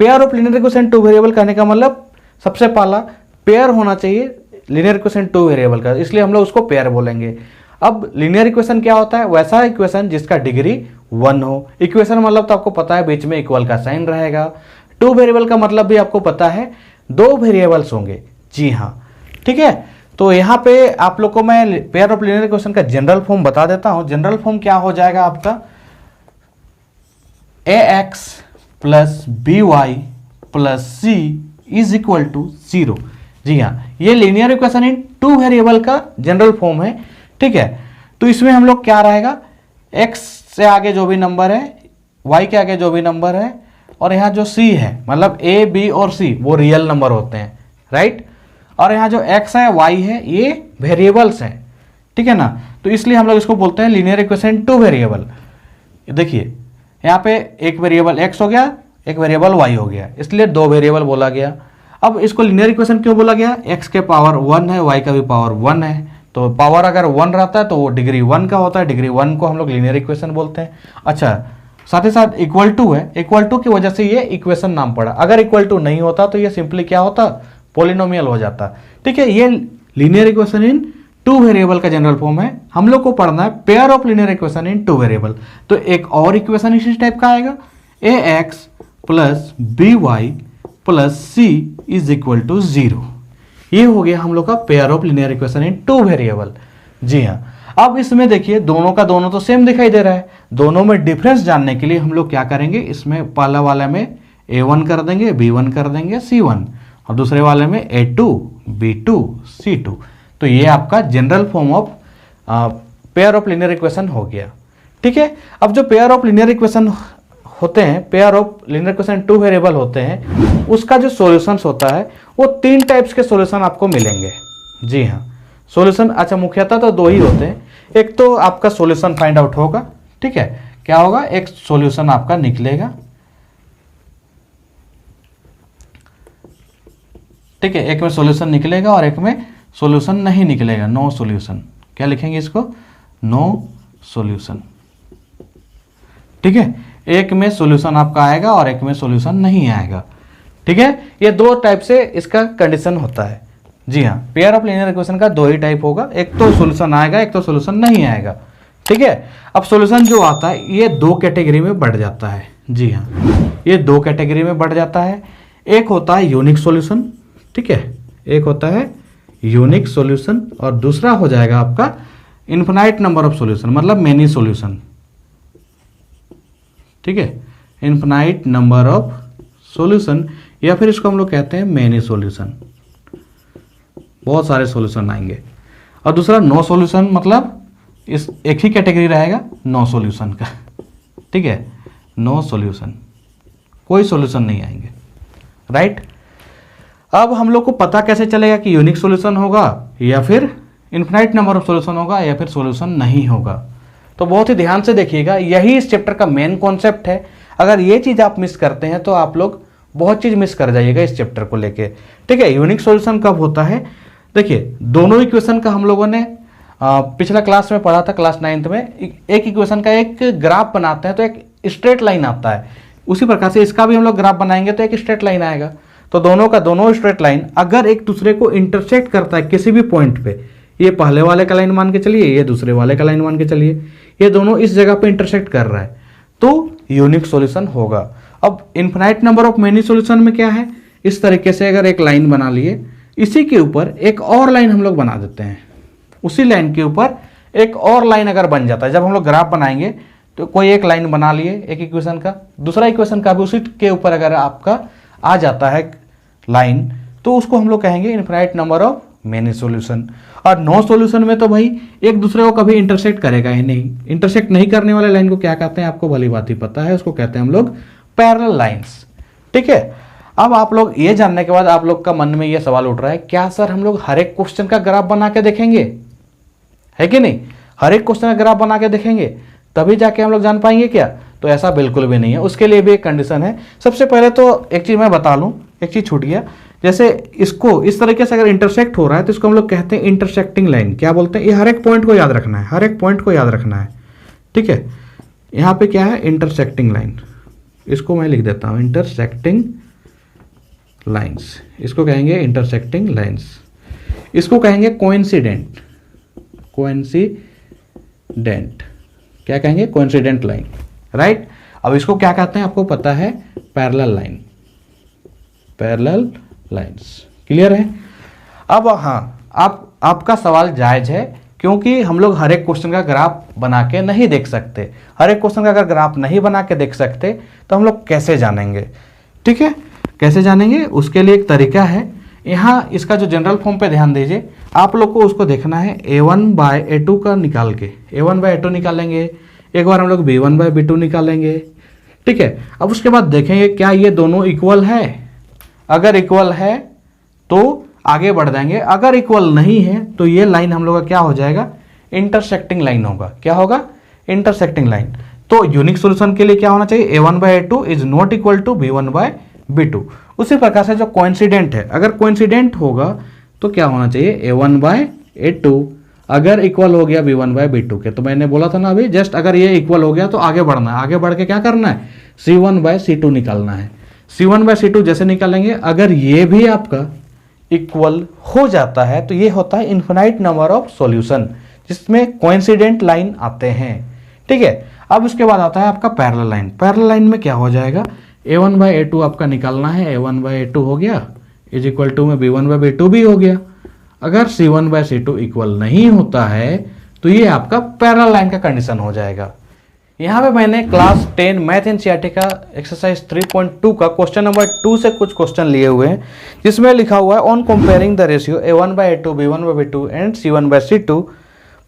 Pair of linear equation two variable कहने का मतलब सबसे पहला पेयर होना चाहिए लीनियर इक्वेशन टू वेरिएबल का, इसलिए हम लोग उसको पेयर बोलेंगे। अब लीनियर इक्वेशन क्या होता है? वैसा इक्वेशन जिसका डिग्री 1 हो। इक्वेशन मतलब तो आपको पता है बीच में इक्वल का साइन रहेगा। टू वेरिएबल का मतलब भी आपको पता है 2 वेरिएबल्स होंगे। जी हाँ, ठीक है। तो यहाँ पे आप लोग को मैं पेयर ऑफ लीनियर इक्वेशन का जनरल फॉर्म बता देता हूँ। जनरल फॉर्म क्या हो जाएगा आपका? ax plus B Y plus C is equal to 0। जी हाँ, ये linear equation in two variable का जनरल फॉर्म है, ठीक है। तो इसमें हम लोग क्या रहेगा, x से आगे जो भी नंबर है, y के आगे जो भी नंबर है, और यहाँ जो c है मतलब a, b और c वो रियल नंबर होते हैं, राइट। और यहाँ जो x है y है ये वेरिएबल्स हैं, ठीक है ना। तो इसलिए हम लोग इसको बोलते हैं लीनियर इक्वेशन टू वेरिएबल। देखिए यहाँ पे एक वेरिएबल x हो गया, एक वेरिएबल y हो गया, इसलिए 2 वेरिएबल बोला गया। अब इसको लीनियर इक्वेशन क्यों बोला गया? x के पावर 1 है, y का भी पावर 1 है, तो पावर अगर 1 रहता है तो वो डिग्री 1 का होता है। डिग्री 1 को हम लोग लीनियर इक्वेशन बोलते हैं। अच्छा, साथ ही साथ इक्वल टू है, इक्वल टू की वजह से ये इक्वेशन नाम पड़ा। अगर इक्वल टू नहीं होता तो ये सिंपली क्या होता? पॉलिनोमियल हो जाता, ठीक है। ये linear equation in two variable का जनरल फॉर्म है। हम लोग को पढ़ना है pair of linear equation in two variable. तो एक और इक्वेशन इसी टाइप का आएगा, ax plus B Y plus C is equal to 0। ये हो गया हम लोग का pair of linear equation in two variable. जी हाँ, अब इसमें देखिए दोनों का दोनों तो सेम दिखाई दे रहा है। दोनों में डिफरेंस जानने के लिए हम लोग क्या करेंगे, इसमें पहला वाले में a1 कर देंगे, b1 कर देंगे, c1, और दूसरे वाले में a2 b2 c2। तो ये आपका general form of pair of linear equation हो गया, ठीक है। अब जो पेयर ऑफ लीनियर इक्वेशन होते हैं, pair of linear equation two variable होते हैं, उसका जो सॉल्यूशंस होता है वो 3 टाइप्स के सॉल्यूशन आपको मिलेंगे। जी हाँ, सॉल्यूशन अच्छा मुख्यतः तो 2 ही होते हैं। एक तो आपका सॉल्यूशन फाइंड आउट होगा, ठीक है। क्या होगा? एक सॉल्यूशन आपका निकलेगा, ठीक है। एक में सॉल्यूशन निकलेगा और एक में सॉल्यूशन नहीं निकलेगा, नो सॉल्यूशन। क्या लिखेंगे इसको? नो सॉल्यूशन, ठीक है। एक में सॉल्यूशन आपका आएगा और एक में सॉल्यूशन नहीं आएगा, ठीक है। ये 2 टाइप से इसका कंडीशन होता है। जी हाँ, पेयर ऑफ लीनियर इक्वेशन का 2 ही टाइप होगा, एक तो सॉल्यूशन आएगा, एक तो सॉल्यूशन नहीं आएगा, ठीक है। अब सॉल्यूशन जो आता है ये 2 कैटेगरी में बढ़ जाता है। जी हाँ, ये 2 कैटेगरी में बढ़ जाता है। एक होता है यूनिक सॉल्यूशन, ठीक है, एक होता है यूनिक सॉल्यूशन, और दूसरा हो जाएगा आपका इन्फिनाइट नंबर ऑफ सॉल्यूशन, मतलब मेनी सॉल्यूशन, ठीक है। इन्फिनाइट नंबर ऑफ सॉल्यूशन, या फिर इसको हम लोग कहते हैं मेनी सॉल्यूशन, बहुत सारे सॉल्यूशन आएंगे। और दूसरा नो सॉल्यूशन, मतलब इस एक ही कैटेगरी रहेगा नो सॉल्यूशन का, ठीक है। नो सॉल्यूशन, कोई सॉल्यूशन नहीं आएंगे, राइट। अब हम लोग को पता कैसे चलेगा कि यूनिक सॉल्यूशन होगा या फिर इन्फिनाइट नंबर ऑफ सॉल्यूशन होगा या फिर सॉल्यूशन नहीं होगा? तो बहुत ही ध्यान से देखिएगा, यही इस चैप्टर का मेन कॉन्सेप्ट है। अगर ये चीज़ आप मिस करते हैं तो आप लोग बहुत चीज़ मिस कर जाइएगा इस चैप्टर को लेके, ठीक है। यूनिक सॉल्यूशन कब होता है? देखिए दोनों इक्वेशन का हम लोगों ने पिछला क्लास में पढ़ा था, क्लास 9th में। एक इक्वेशन का एक ग्राफ बनाते हैं तो एक स्ट्रेट लाइन आता है, उसी प्रकार से इसका भी हम लोग ग्राफ बनाएंगे तो एक स्ट्रेट लाइन आएगा। तो दोनों का दोनों स्ट्रेट लाइन अगर एक दूसरे को इंटरसेक्ट करता है किसी भी पॉइंट पे, ये पहले वाले का लाइन मान के चलिए, ये दूसरे वाले का लाइन मान के चलिए, ये दोनों इस जगह पे इंटरसेक्ट कर रहा है तो यूनिक सॉल्यूशन होगा। अब infinite number of many solution में क्या है, इस तरीके से अगर एक लाइन बना लिए, इसी के ऊपर एक और लाइन हम लोग बना देते हैं, उसी लाइन के ऊपर एक और लाइन अगर बन जाता है, जब हम लोग ग्राफ बनाएंगे तो कोई एक लाइन बना लिए एक इक्वेशन का, दूसरा इक्वेशन का भी उसी के ऊपर अगर आपका आ जाता है लाइन, तो उसको हम लोग कहेंगे infinite number of many solution. और नो सॉल्यूशन में तो भाई एक दूसरे को कभी इंटरसेक्ट करेगा ही नहीं। इंटरसेक्ट नहीं करने वाले लाइन को क्या कहते हैं आपको भली बात ही पता है, उसको कहते हैं हम लोग पैरेलल लाइंस, ठीक है। अब आप लोग ये जानने के बाद आप लोग का मन में ये सवाल उठ रहा है, क्या सर हम लोग हर एक क्वेश्चन का ग्राफ बना के देखेंगे, है कि नहीं? हर एक क्वेश्चन का ग्राफ बना के देखेंगे तभी जाके हम लोग जान पाएंगे क्या? तो ऐसा बिल्कुल भी नहीं है, उसके लिए भी एक कंडीशन है। सबसे पहले तो एक चीज मैं बता लूं, एक चीज छूट गया, जैसे इसको इस तरीके से अगर इंटरसेक्ट हो रहा है तो इसको हम लोग कहते हैं इंटरसेक्टिंग लाइन। क्या बोलते हैं? ये हर एक पॉइंट को याद रखना है, हर एक पॉइंट को याद रखना है, ठीक है। यहाँ पे क्या है? इंटरसेक्टिंग लाइन, इसको मैं लिख देता हूँ इंटरसेक्टिंग लाइंस, इसको कहेंगे इंटरसेक्टिंग लाइंस। इसको कहेंगे कोइंसिडेंट, कोइंसिडेंट, क्या कहेंगे, कोइंसिडेंट लाइन, राइट। अब इसको क्या कहते हैं आपको पता है, parallel line, parallel lines, clear है। अब हाँ, आपका सवाल जायज है, क्योंकि हम लोग हर एक क्वेश्चन का ग्राफ बना के नहीं देख सकते। हर एक क्वेश्चन का अगर ग्राफ नहीं बना के देख सकते तो हम लोग कैसे जानेंगे, ठीक है, कैसे जानेंगे, उसके लिए एक तरीका है। यहाँ इसका जो जनरल फॉर्म पे ध्यान दीजिए, आप लोग को उसको देखना है a1/a2 का निकाल के, a1/a2 निकालेंगे, एक बार हम लोग b1/b2 निकालेंगे, ठीक है। अब उसके बाद देखेंगे क्या ये दोनों इक्वल है, अगर इक्वल है तो आगे बढ़ जाएंगे, अगर इक्वल नहीं है तो ये लाइन हम लोग का क्या हो जाएगा, इंटरसेक्टिंग लाइन होगा। क्या होगा, इंटरसेक्टिंग लाइन। तो यूनिक सॉल्यूशन के लिए क्या होना चाहिए, a1/a2 is not equal to b1/b2। उसी प्रकार से जो कोइंसिडेंट है, अगर कोइंसिडेंट होगा तो क्या होना चाहिए, a1/a2 अगर इक्वल हो गया b1/b2 के, तो मैंने बोला था ना अभी जस्ट, अगर ये इक्वल हो गया तो आगे बढ़ना है, आगे बढ़ के क्या करना है, c1/c2 निकालना है। c1/c2 जैसे निकालेंगे, अगर ये भी आपका इक्वल हो जाता है तो ये होता है इन्फिनाइट नंबर ऑफ सॉल्यूशन, जिसमें कोइंसिडेंट लाइन आते हैं, ठीक है। अब उसके बाद आता है आपका पैरेलल लाइन। पैरेलल लाइन में क्या हो जाएगा, a1/a2 आपका निकालना है, a1/a2 हो गया इज इक्वल टू में b1/b2 भी हो गया। अगर c1/c2 इक्वल नहीं होता है तो ये आपका पैरेलल लाइन का कंडीशन हो जाएगा। यहाँ पे मैंने क्लास 10 मैथ एनसीईआरटी का एक्सरसाइज 3.2 का क्वेश्चन नंबर 2 से कुछ क्वेश्चन लिए हुए हैं, जिसमें लिखा हुआ है on comparing the ratio a1/a2 b1/b2 and c1/c2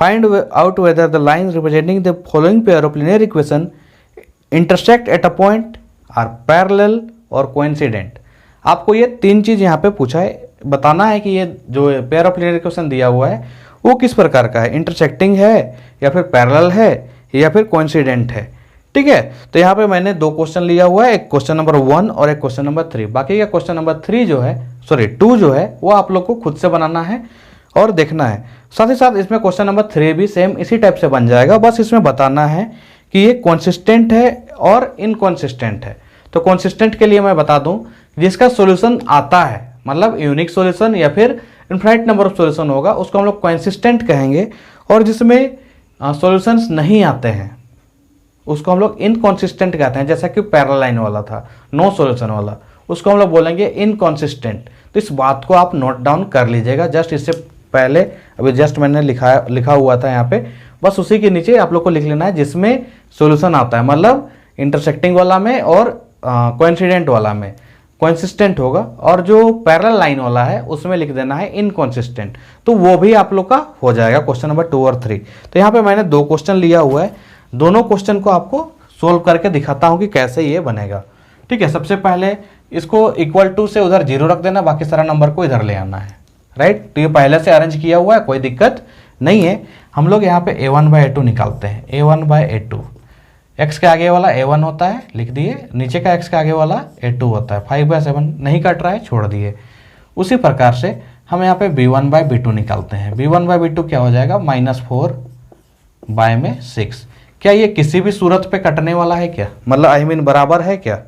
find out whether the lines representing the following pair of linear equation intersect at a point or parallel और कोइंसिडेंट। आपको ये तीन चीज यहाँ पे पूछा है, बताना है कि ये जो पेयर ऑफ लीनियर इक्वेशन दिया हुआ है वो किस प्रकार का है, इंटरसेक्टिंग है या फिर पैरेलल है या फिर कोइंसिडेंट है, ठीक है। तो यहाँ पे मैंने दो क्वेश्चन लिया हुआ है, एक क्वेश्चन नंबर 1 और एक क्वेश्चन नंबर 3। बाकी का क्वेश्चन नंबर 3 जो है, सॉरी 2 जो है, वो आप लोग को खुद से बनाना है और देखना है। साथ ही साथ इसमें क्वेश्चन नंबर 3 भी सेम इसी टाइप से बन जाएगा, बस इसमें बताना है कि ये कंसिस्टेंट है और इनकंसिस्टेंट है। तो कंसिस्टेंट के लिए मैं बता दूं, जिसका सॉल्यूशन आता है, मतलब यूनिक सॉल्यूशन या फिर इनफाइनाइट नंबर ऑफ सॉल्यूशन होगा, उसको हम लोग कंसिस्टेंट कहेंगे। और जिसमें सॉल्यूशंस नहीं आते हैं उसको हम लोग इनकंसिस्टेंट कहते हैं, जैसा कि पैरेलल लाइन वाला था, नो सॉल्यूशन वाला, उसको हम लोग बोलेंगे इनकंसिस्टेंट। तो इस बात को आप नोट डाउन कर लीजिएगा। जस्ट इससे पहले अभी जस्ट मैंने लिखा हुआ था यहाँ पे, बस उसी के नीचे आप लोग को लिख लेना है जिसमें सॉल्यूशन आता है, मतलब इंटरसेक्टिंग वाला में और कोइंसिडेंट वाला में कंसिस्टेंट होगा, और जो पैरेलल लाइन वाला है उसमें लिख देना है इनकंसिस्टेंट। तो वो भी आप लोग का हो जाएगा क्वेश्चन नंबर 2 और 3। तो यहाँ पे मैंने दो क्वेश्चन लिया हुआ है, दोनों क्वेश्चन को आपको सोल्व करके दिखाता हूँ कि कैसे ये बनेगा, ठीक है। सबसे पहले इसको इक्वल टू से उधर 0 रख देना, बाकी सारा नंबर को इधर ले आना है, राइट। तो ये पहले से अरेंज किया हुआ है, कोई दिक्कत नहीं है। हम लोग यहाँ पे a1/a2 निकालते हैं, a1/a2, x के आगे वाला a1 होता है, लिख दिए, नीचे का x के आगे वाला a2 होता है, 5/7 नहीं कट रहा है, छोड़ दिए। उसी प्रकार से हम यहाँ पे b1/b2 निकालते हैं, b1/b2 क्या हो जाएगा, -4/6। क्या ये किसी भी सूरत पे कटने वाला है क्या, मतलब आई मीन बराबर है क्या,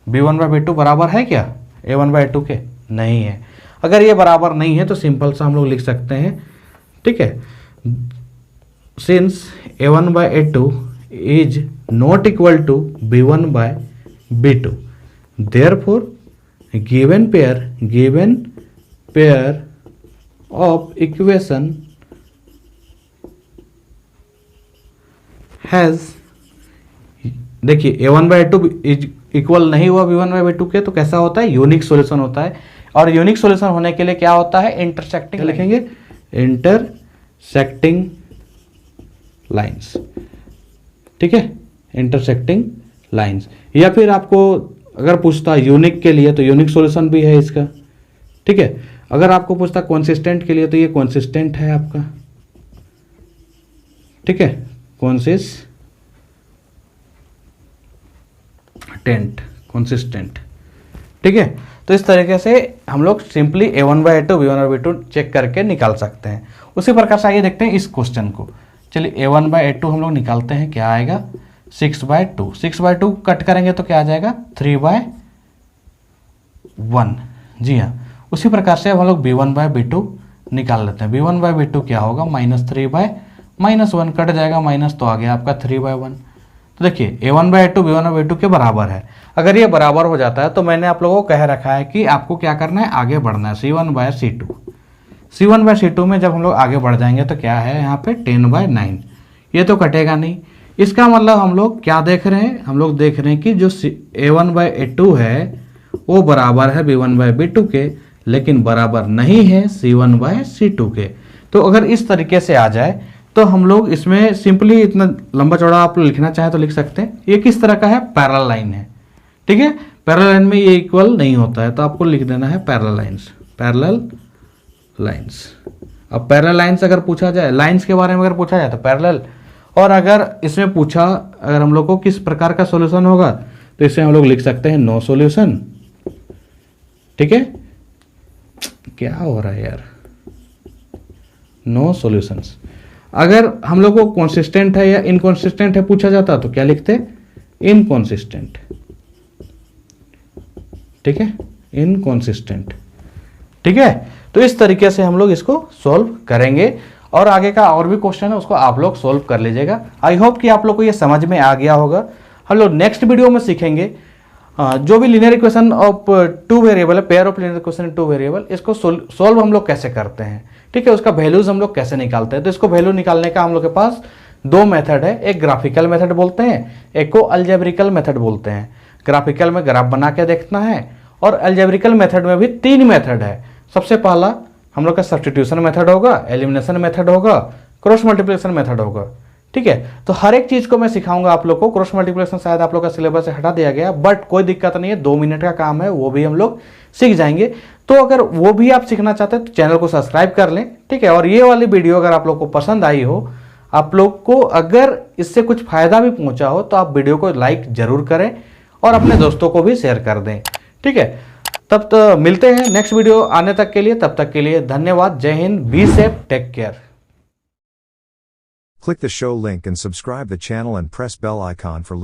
b1/b2 बराबर है क्या a1/a2 के, नहीं है। अगर ये बराबर नहीं है तो सिंपल सा हम लोग लिख सकते हैं, ठीक है, since a1/a2 is not equal to b1/b2, therefore given pair of equation has, देखिए a1/a2 इज इक्वल नहीं हुआ b1/b2 के, तो कैसा होता है, यूनिक सॉल्यूशन होता है। और यूनिक सॉल्यूशन होने के लिए क्या होता है, इंटरसेक्टिंग लिखेंगे, इंटरसेक्टिंग लाइंस, ठीक है, इंटरसेक्टिंग लाइंस। या फिर आपको अगर पूछता यूनिक के लिए तो यूनिक सॉल्यूशन भी है इसका, ठीक है। अगर आपको पूछता कंसिस्टेंट के लिए तो ये कंसिस्टेंट है आपका, ठीक है, कंसिस्टेंट, ठीक है। तो इस तरीके से हम लोग सिंपली a1/a2 b1/b2 चेक करके निकाल सकते हैं। उसी प्रकार से आइए देखते हैं इस क्वेश्चन को। चलिए a1/a2 हम लोग निकालते हैं, क्या आएगा, 6/2 कट करेंगे तो क्या आ जाएगा, 3/1, जी हाँ, उसी प्रकार से अब हम लोग b1/b2 निकाल लेते हैं। b1/b2 क्या होगा, -3/-1 कट जाएगा, माइनस तो आ गया आपका 3/1। तो देखिए a1/a2 b1/b2 के बराबर है। अगर ये बराबर हो जाता है तो मैंने आप लोगों को कह रखा है कि आपको क्या करना है, आगे बढ़ना है, c1/c2। c1/c2 में जब हम लोग आगे बढ़ जाएंगे तो क्या है यहाँ पे 10/9, ये तो कटेगा नहीं। इसका मतलब हम लोग क्या देख रहे हैं, हम लोग देख रहे हैं कि जो a1/a2 है वो बराबर है b1/b2 के, लेकिन बराबर नहीं है c1/c2 के। तो अगर इस तरीके से आ जाए तो हम लोग इसमें सिंपली इतना लंबा चौड़ा आप लिखना चाहें तो लिख सकते हैं। ये किस तरह का है, पैरेलल लाइन है, ठीक है। पैरेलल लाइन में ये इक्वल नहीं होता है तो आपको लिख देना है पैरेलल लाइंस, पैरेलल लाइंस। अब पैरेलल लाइंस अगर पूछा जाए, लाइंस के बारे में अगर पूछा जाए तो पैरेलल, और अगर इसमें पूछा अगर हम लोग को किस प्रकार का सॉल्यूशन होगा तो इसे हम लोग लिख सकते हैं नो सॉल्यूशन, ठीक है। क्या हो रहा है यार, नो सॉल्यूशंस। अगर हम लोग को कॉन्सिस्टेंट है या इनकॉन्सिस्टेंट है पूछा जाता तो क्या लिखते, इनकॉन्सिस्टेंट, ठीक है, इनकॉन्सिस्टेंट, ठीक है। तो इस तरीके से हम लोग इसको सॉल्व करेंगे और आगे का और भी क्वेश्चन है उसको आप लोग सॉल्व कर लीजिएगा। आई होप कि आप लोग को ये समझ में आ गया होगा। हम लोग नेक्स्ट वीडियो में सीखेंगे जो भी लीनियर इक्वेशन ऑफ 2 वेरिएबल है, pair of linear equation 2 variable, इसको सॉल्व हम लोग कैसे करते हैं, ठीक है, उसका वैल्यूज हम लोग कैसे निकालते हैं। तो इसको वैल्यू निकालने का हम लोग के पास 2 मेथड है, एक ग्राफिकल मेथड बोलते हैं, एक को अलजेब्रिकल मेथड बोलते हैं। ग्राफिकल में ग्राफ बना के देखना है और अलजेब्रिकल मेथड में भी 3 मेथड है। सबसे पहला हम लोग का सब्स्टिट्यूशन मेथड होगा, एलिमिनेशन मेथड होगा, क्रॉस मल्टीप्लिकेशन मेथड होगा, ठीक है। तो हर एक चीज को मैं सिखाऊंगा आप लोग को। क्रॉस मल्टीप्लिकेशन शायद आप लोग का सिलेबस से हटा दिया गया, बट कोई दिक्कत नहीं है, 2 मिनट का काम है, वो भी हम लोग सीख जाएंगे। तो अगर वो भी आप सीखना चाहते हैं तो चैनल को सब्सक्राइब कर लें, ठीक है। और ये वाली वीडियो अगर आप लोग को पसंद आई हो, आप लोग को अगर इससे कुछ फायदा भी पहुंचा हो तो आप वीडियो को लाइक जरूर करें और अपने दोस्तों को भी शेयर कर दें, ठीक है। तब तो मिलते हैं नेक्स्ट वीडियो आने तक के लिए, तब तक के लिए धन्यवाद। जय हिंद, be safe, take care. Click the show link and subscribe the channel and press bell icon for